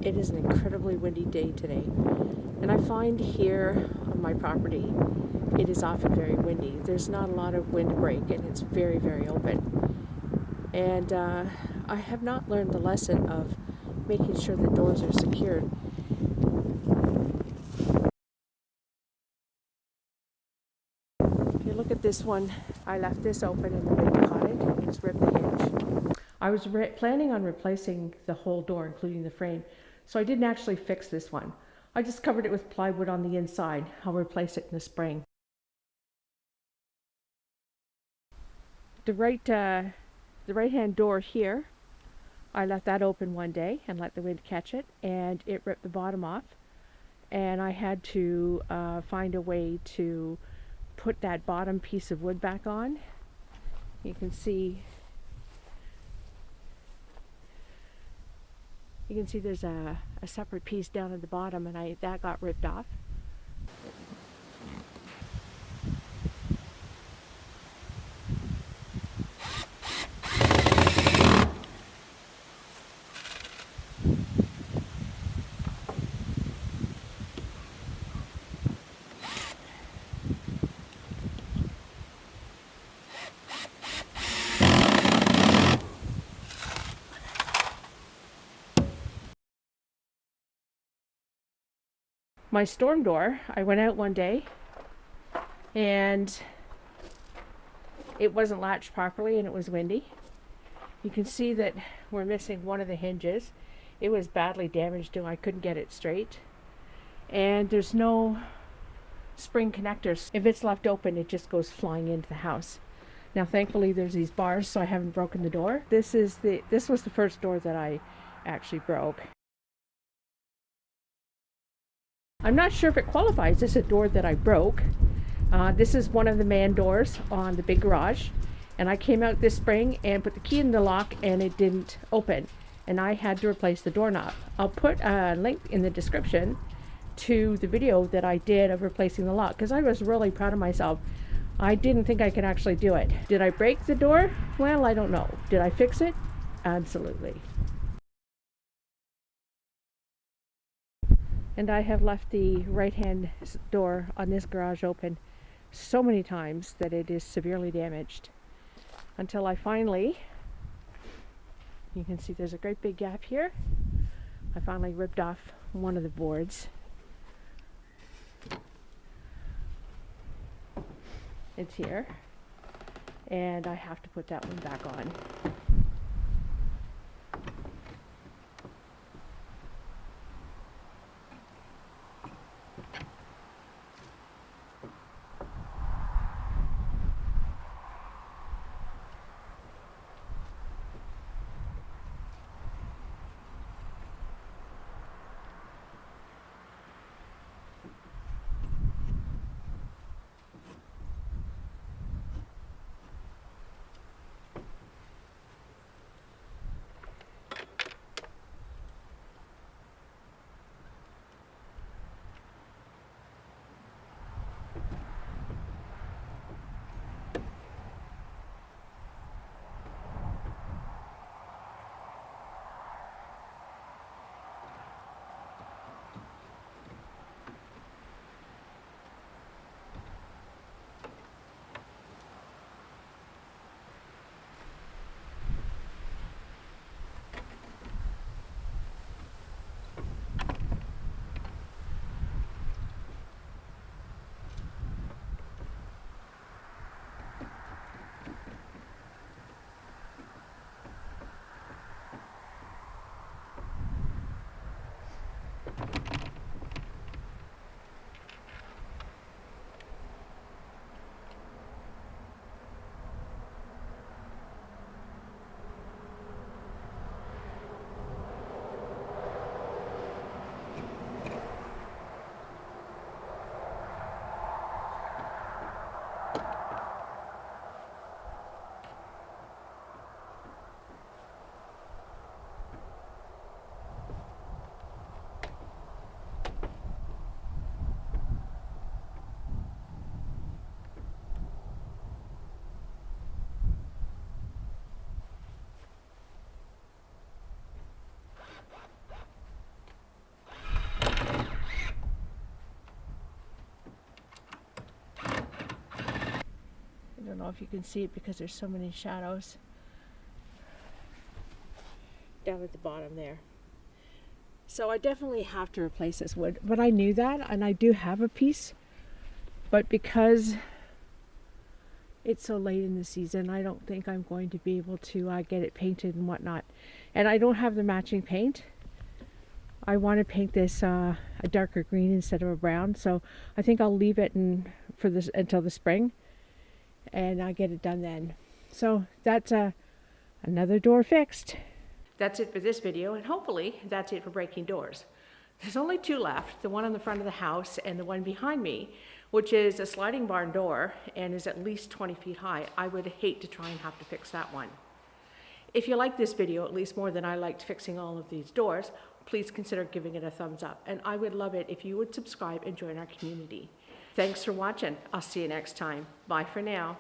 It is an incredibly windy day today, and I find here on my property it is often very windy. There's not a lot of windbreak, and it's very, very open. And I have not learned the lesson of making sure the doors are secured. If you look at this one, I left this open and the wind caught it. It's ripped the hinge. I was planning on replacing the whole door, including the frame, so I didn't actually fix this one. I just covered it with plywood on the inside. I'll replace it in the spring. The right-hand door here, I left that open one day and let the wind catch it, and it ripped the bottom off. And I had to find a way to put that bottom piece of wood back on. You can see there's a separate piece down at the bottom, and that got ripped off. My storm door, I went out one day and it wasn't latched properly and it was windy. You can see that we're missing one of the hinges. It was badly damaged and I couldn't get it straight. And there's no spring connectors. If it's left open, it just goes flying into the house. Now thankfully there's these bars, so I haven't broken the door. This was the first door that I actually broke. I'm not sure if it qualifies as a door that I broke. This is one of the man doors on the big garage, and I came out this spring and put the key in the lock and it didn't open, and I had to replace the doorknob. I'll put a link in the description to the video that I did of replacing the lock, because I was really proud of myself. I didn't think I could actually do it. Did I break the door? Well, I don't know. Did I fix it? Absolutely. And I have left the right-hand door on this garage open so many times that it is severely damaged, until I finally, you can see there's a great big gap here, I finally ripped off one of the boards. It's here, and I have to put that one back on. know if you can see it because there's so many shadows down at the bottom there. So I definitely have to replace this wood, but I knew that, and I do have a piece, but because it's so late in the season, I don't think I'm going to be able to get it painted and whatnot. And I don't have the matching paint. I want to paint this a darker green instead of a brown, so I think I'll leave it for this until the spring, and I'll get it done then. So that's another door fixed. That's it for this video, and hopefully that's it for breaking doors. There's only two left, the one on the front of the house and the one behind me, which is a sliding barn door and is at least 20 feet high. I would hate to try and have to fix that one. If you like this video at least more than I liked fixing all of these doors, please consider giving it a thumbs up, and I would love it if you would subscribe and join our community. Thanks for watching. I'll see you next time. Bye for now.